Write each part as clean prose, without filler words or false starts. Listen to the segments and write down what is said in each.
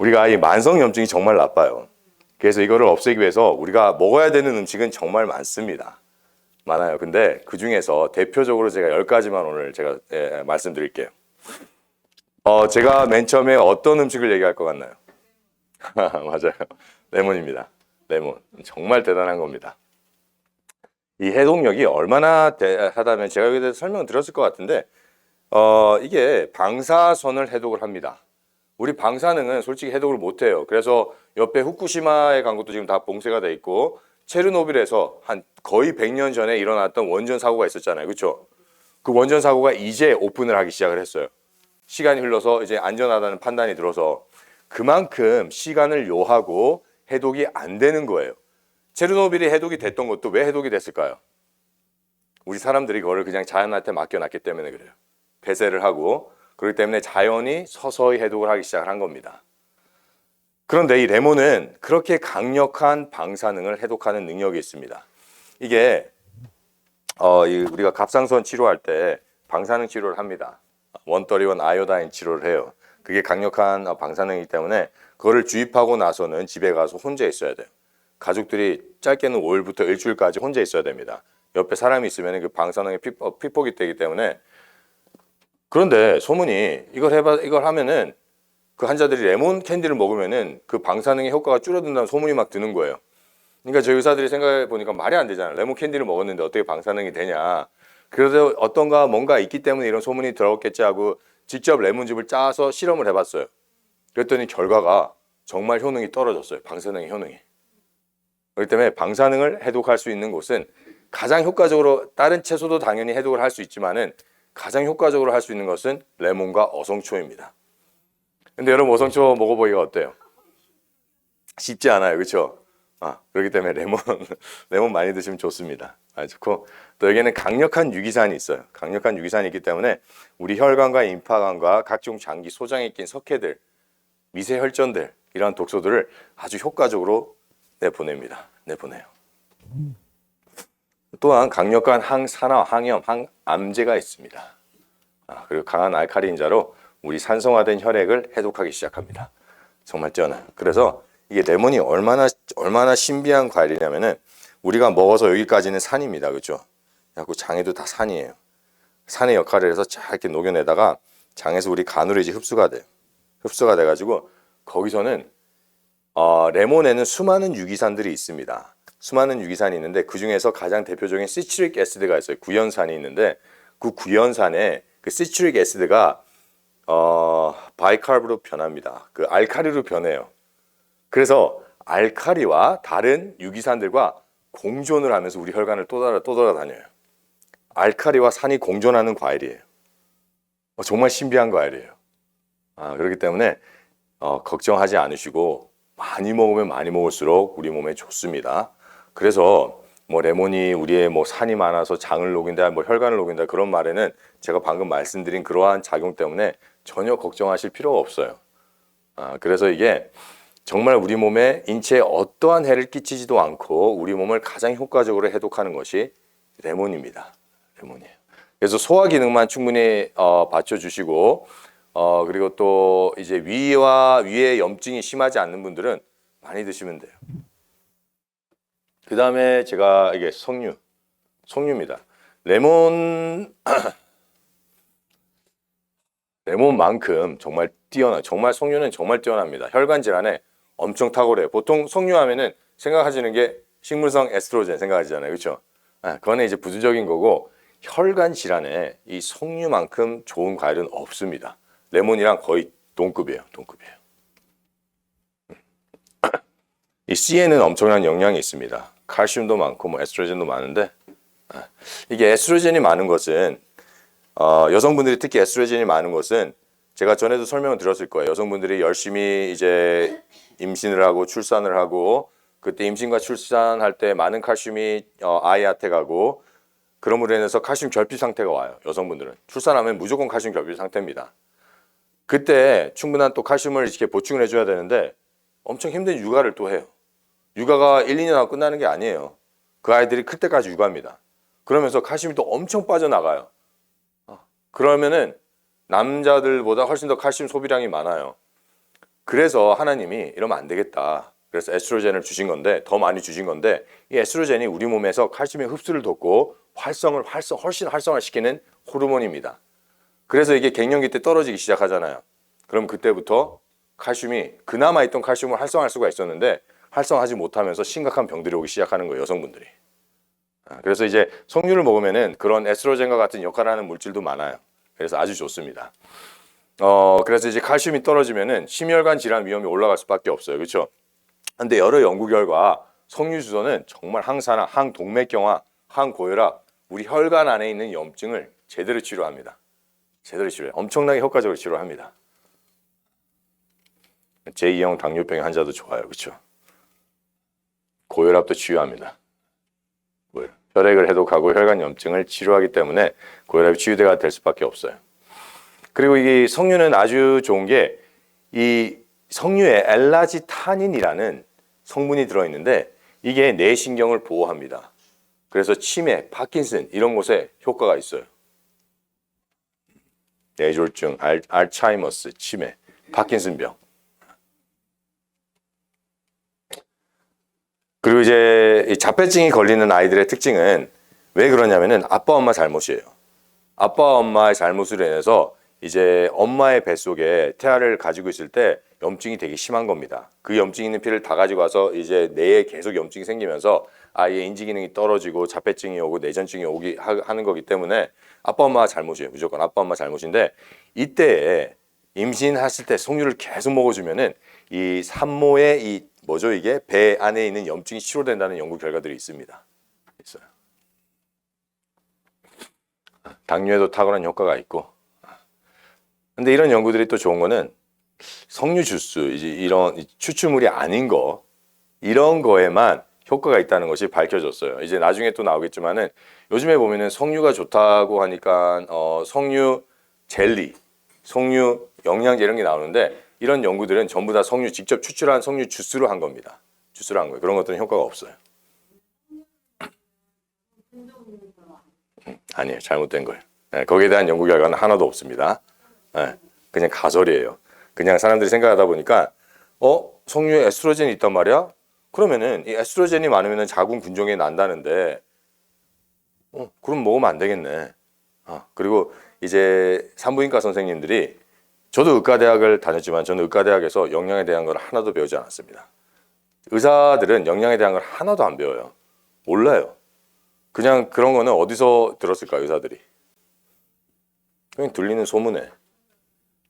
우리가 이 만성염증이 정말 나빠요. 그래서 이거를 없애기 위해서 우리가 먹어야 되는 음식은 정말 많습니다. 많아요. 근데 그 중에서 대표적으로 제가 10가지만 오늘 제가 말씀드릴게요. 제가 맨 처음에 어떤 음식을 얘기할 것 같나요? 맞아요. 레몬입니다. 레몬. 정말 대단한 겁니다. 이 해독력이 얼마나 하다면 제가 여기에 대해서 설명을 드렸을 것 같은데 이게 방사선을 해독을 합니다. 우리 방사능은 솔직히 해독을 못해요. 그래서 옆에 후쿠시마에 간 것도 지금 다 봉쇄가 돼 있고 체르노빌에서 한 거의 100년 전에 일어났던 원전 사고가 있었잖아요. 그렇죠? 그 원전 사고가 이제 오픈을 하기 시작을 했어요. 시간이 흘러서 이제 안전하다는 판단이 들어서 그만큼 시간을 요하고 해독이 안 되는 거예요. 체르노빌이 해독이 됐던 것도 왜 해독이 됐을까요? 우리 사람들이 그거를 그냥 자연한테 맡겨놨기 때문에 그래요. 폐쇄를 하고 그렇기 때문에 자연이 서서히 해독을 하기 시작을 한 겁니다. 그런데 이 레몬은 그렇게 강력한 방사능을 해독하는 능력이 있습니다. 이게 우리가 갑상선 치료할 때 방사능 치료를 합니다. 131 아이오다인 치료를 해요. 그게 강력한 방사능이기 때문에 그거를 주입하고 나서는 집에 가서 혼자 있어야 돼요. 가족들이 짧게는 5일부터 일주일까지 혼자 있어야 됩니다. 옆에 사람이 있으면 그 방사능에 피폭이 되기 때문에. 그런데 소문이 이걸 하면은 그 환자들이 레몬 캔디를 먹으면은 그 방사능의 효과가 줄어든다는 소문이 막 드는 거예요. 그러니까 저희 의사들이 생각해 보니까 말이 안 되잖아요. 레몬 캔디를 먹었는데 어떻게 방사능이 되냐. 그래서 뭔가 있기 때문에 이런 소문이 들어왔겠지 하고 직접 레몬즙을 짜서 실험을 해봤어요. 그랬더니 결과가 정말 효능이 떨어졌어요. 방사능의 효능이. 그렇기 때문에 방사능을 해독할 수 있는 곳은 가장 효과적으로 다른 채소도 당연히 해독을 할 수 있지만은 가장 효과적으로 할 수 있는 것은 레몬과 어성초입니다. 근데 여러분 어성초 먹어보기가 어때요? 쉽지 않아요. 그렇죠? 그렇기 때문에 레몬 많이 드시면 좋습니다. 좋고 또 여기에는 강력한 유기산이 있어요. 강력한 유기산이 있기 때문에 우리 혈관과 임파관과 각종 장기 소장에 낀 석회들, 미세 혈전들 이런 독소들을 아주 효과적으로 내보내요. 또한 강력한 항산화, 항염, 항암제가 있습니다. 그리고 강한 알칼리인자로 우리 산성화된 혈액을 해독하기 시작합니다. 정말 뛰어나요. 그래서 이게 레몬이 얼마나 신비한 과일이냐면은 우리가 먹어서 여기까지는 산입니다. 그렇죠? 그리고 장에도 다 산이에요. 산의 역할을 해서 쫙 이렇게 녹여내다가 장에서 우리 간으로 이제 흡수가 돼요. 흡수가 돼가지고 거기서는 레몬에는 수많은 유기산들이 있습니다. 수많은 유기산이 있는데 그 중에서 가장 대표적인 시트릭 애시드가 있어요. 구연산이 있는데 그 구연산에 그 시트릭 애시드가 바이카르브로 변합니다. 그 알카리로 변해요. 그래서 알카리와 다른 유기산들과 공존을 하면서 우리 혈관을 또 돌아다녀요. 알카리와 산이 공존하는 과일이에요. 정말 신비한 과일이에요. 그렇기 때문에 걱정하지 않으시고 많이 먹으면 많이 먹을수록 우리 몸에 좋습니다. 그래서 레몬이 우리의 산이 많아서 장을 녹인다, 혈관을 녹인다 그런 말에는 제가 방금 말씀드린 그러한 작용 때문에 전혀 걱정하실 필요가 없어요. 그래서 이게 정말 우리 몸에 인체에 어떠한 해를 끼치지도 않고 우리 몸을 가장 효과적으로 해독하는 것이 레몬입니다. 레몬이에요. 그래서 소화 기능만 충분히 받쳐주시고 그리고 또 이제 위에 염증이 심하지 않는 분들은 많이 드시면 돼요. 그 다음에 제가 이게 석류입니다. 레몬만큼 정말 정말 석류는 정말 뛰어납니다. 혈관 질환에 엄청 탁월해요. 보통 석류하면은 생각하시는 게 식물성 에스트로겐 생각하시잖아요. 그렇죠? 그거는 이제 부수적인 거고 혈관 질환에 이 석류만큼 좋은 과일은 없습니다. 레몬이랑 거의 동급이에요. 이 C에는 엄청난 영양이 있습니다. 칼슘도 많고 에스트로겐도 많은데 이게 에스트로겐이 많은 것은 여성분들이 특히 에스트로겐이 많은 것은 제가 전에도 설명을 드렸을 거예요. 여성분들이 열심히 이제 임신을 하고 출산을 하고 그때 임신과 출산할 때 많은 칼슘이 아이한테 가고 그럼으로 인해서 칼슘 결핍 상태가 와요. 여성분들은 출산하면 무조건 칼슘 결핍 상태입니다. 그때 충분한 또 칼슘을 이렇게 보충을 해줘야 되는데 엄청 힘든 육아를 또 해요. 육아가 1, 2년 하고 끝나는 게 아니에요. 그 아이들이 클 때까지 육아입니다. 그러면서 칼슘이 또 엄청 빠져나가요. 그러면은 남자들보다 훨씬 더 칼슘 소비량이 많아요. 그래서 하나님이 이러면 안 되겠다. 그래서 에스트로겐을 주신 건데, 더 많이 주신 건데, 이 에스트로겐이 우리 몸에서 칼슘의 흡수를 돕고 훨씬 활성화시키는 호르몬입니다. 그래서 이게 갱년기 때 떨어지기 시작하잖아요. 그럼 그때부터 칼슘이 그나마 있던 칼슘을 활성화할 수가 있었는데 활성화하지 못하면서 심각한 병들이 오기 시작하는 거예요, 여성분들이. 그래서 이제 석류를 먹으면은 그런 에스트로겐과 같은 역할을 하는 물질도 많아요. 그래서 아주 좋습니다. 그래서 이제 칼슘이 떨어지면은 심혈관 질환 위험이 올라갈 수밖에 없어요. 그렇죠? 근데 여러 연구 결과 석류 주소는 정말 항산화, 항동맥경화, 항고혈압, 우리 혈관 안에 있는 염증을 제대로 치료합니다. 제대로 치료해요. 엄청나게 효과적으로 치료합니다. 제2형 당뇨병 환자도 좋아요. 그렇죠? 고혈압도 치유합니다. 혈액을 해독하고 혈관 염증을 치료하기 때문에 고혈압이 치유가 될 수밖에 없어요. 그리고 이 석류는 아주 좋은 게 이 석류에 엘라지타닌이라는 성분이 들어있는데 이게 뇌신경을 보호합니다. 그래서 치매, 파킨슨 이런 곳에 효과가 있어요. 뇌졸중, 알츠하이머스, 치매, 파킨슨병. 그리고 이제 자폐증이 걸리는 아이들의 특징은 왜 그러냐면은 아빠 엄마 잘못이에요. 아빠 엄마의 잘못으로 인해서 이제 엄마의 뱃속에 태아를 가지고 있을 때 염증이 되게 심한 겁니다. 그 염증 있는 피를 다 가지고 와서 이제 뇌에 계속 염증이 생기면서 아이의 인지 기능이 떨어지고 자폐증이 오고 뇌전증이 오기 하는 거기 때문에 아빠 엄마가 잘못이에요. 무조건 아빠 엄마 잘못인데 이때에 임신하실 때 석류를 계속 먹어주면은 이 산모의 이 뭐죠 이게 배 안에 있는 염증이 치료된다는 연구 결과들이 있습니다. 있어요. 당뇨에도 탁월한 효과가 있고. 근데 이런 연구들이 또 좋은 거는 석류 주스 이제 이런 추출물이 아닌 거 이런 거에만 효과가 있다는 것이 밝혀졌어요. 이제 나중에 또 나오겠지만은 요즘에 보면은 석류가 좋다고 하니까 석류 젤리, 석류 영양제 이런 게 나오는데 이런 연구들은 전부 다 석류 직접 추출한 석류 주스로 한 겁니다. 주스로 한 거예요. 그런 것들은 효과가 없어요. 아니에요. 잘못된 거예요. 네, 거기에 대한 연구 결과는 하나도 없습니다. 네, 그냥 가설이에요. 그냥 사람들이 생각하다 보니까 석류에 에스트로겐이 있단 말이야? 그러면은 이 에스트로겐이 많으면 자궁 군종이 난다는데 그럼 먹으면 안 되겠네. 그리고 이제 산부인과 선생님들이 저도 의과대학을 다녔지만 저는 의과대학에서 영양에 대한 걸 하나도 배우지 않았습니다. 의사들은 영양에 대한 걸 하나도 안 배워요. 몰라요. 그냥 그런 거는 어디서 들었을까 의사들이? 그냥 들리는 소문에.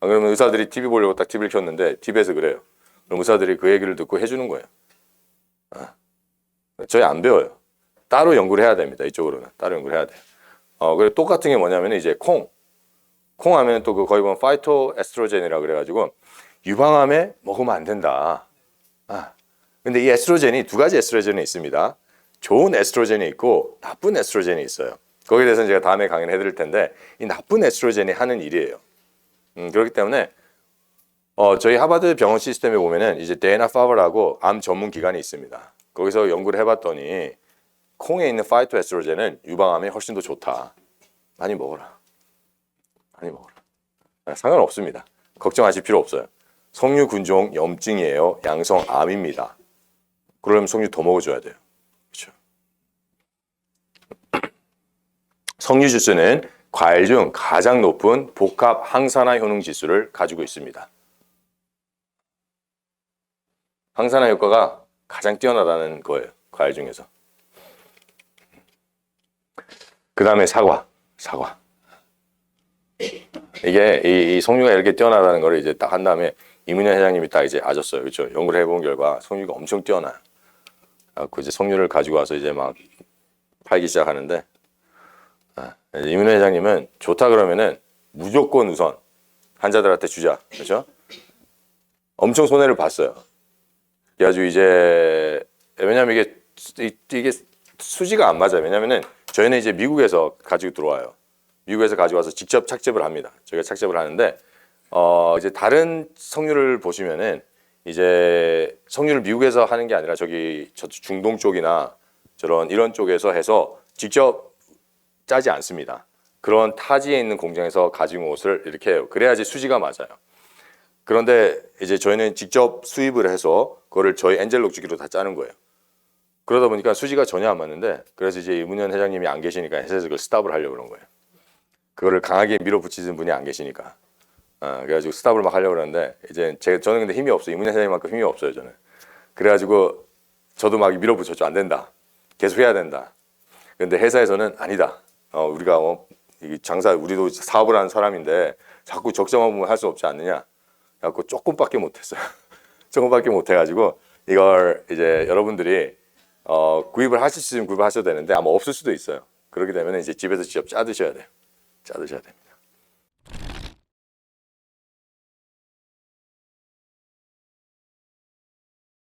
그러면 의사들이 TV 보려고 딱 TV를 켰는데 TV에서 그래요. 그럼 의사들이 그 얘기를 듣고 해주는 거예요. 저희 안 배워요. 따로 연구를 해야 됩니다. 이쪽으로는 따로 연구를 해야 돼요. 그리고 똑같은 게 뭐냐면 이제 콩 하면 또 그 거기 보면 파이토 에스트로겐이라 그래가지고 유방암에 먹으면 안 된다. 근데 이 에스트로겐이 두 가지 에스트로겐이 있습니다. 좋은 에스트로겐이 있고 나쁜 에스트로겐이 있어요. 거기에 대해서는 제가 다음에 강의를 해드릴 텐데 이 나쁜 에스트로겐이 하는 일이에요. 그렇기 때문에 저희 하버드 병원 시스템에 보면은 이제 데이나 파버라고 암 전문 기관이 있습니다. 거기서 연구를 해봤더니 콩에 있는 파이토 에스트로겐은 유방암에 훨씬 더 좋다. 많이 먹어라. 많이 먹어라. 상관없습니다. 걱정하실 필요 없어요. 석류 군종 염증이에요. 양성암입니다. 그러려면 석류 더 먹어줘야 돼요. 그렇죠? 석류 주스는 과일 중 가장 높은 복합 항산화 효능 지수를 가지고 있습니다. 항산화 효과가 가장 뛰어나다는 거예요. 과일 중에서. 그 다음에 사과. 이게 이 석류가 이렇게 뛰어나다는 거를 이제 딱 한 다음에 이문현 회장님이 딱 이제 아셨어요. 그렇죠? 연구를 해본 결과 석류가 엄청 뛰어나요. 그 이제 석류를 가지고 와서 이제 막 팔기 시작하는데 이문현 회장님은 좋다 그러면은 무조건 우선 환자들한테 주자. 그렇죠? 엄청 손해를 봤어요. 그래가지고 이제 왜냐면 이게 수지가 안 맞아요. 왜냐면은 저희는 이제 미국에서 가지고 들어와요. 미국에서 가져와서 직접 착즙을 합니다. 저희가 착즙을 하는데 이제 다른 석류를 보시면은 이제 석류를 미국에서 하는 게 아니라 저기 중동 쪽이나 이런 쪽에서 해서 직접 짜지 않습니다. 그런 타지에 있는 공장에서 가진 것을 이렇게 해요. 그래야지 수지가 맞아요. 그런데 이제 저희는 직접 수입을 해서 그거를 저희 엔젤록 주기로 다 짜는 거예요. 그러다 보니까 수지가 전혀 안 맞는데, 그래서 이제 이문현 회장님이 안 계시니까 회사에서 그걸 스탑을 하려고 그런 거예요. 그거를 강하게 밀어붙이는 분이 안 계시니까. 그래가지고 스탑을 막 하려고 그러는데, 이제 저는 근데 힘이 없어요. 이문현 회장님만큼 힘이 없어요, 저는. 그래가지고 저도 막 밀어붙였죠. 안 된다. 계속 해야 된다. 근데 회사에서는 아니다. 우리가 이 장사, 우리도 사업을 하는 사람인데 자꾸 적정한 할 수 없지 않느냐. 그래갖고 조금밖에 못했어요. 조금밖에 못해가지고 이걸 이제 여러분들이 구입을 하실 수 있으면 구입하셔도 되는데 아마 없을 수도 있어요. 그렇게 되면 이제 집에서 직접 짜 드셔야 돼요. 짜 드셔야 돼요.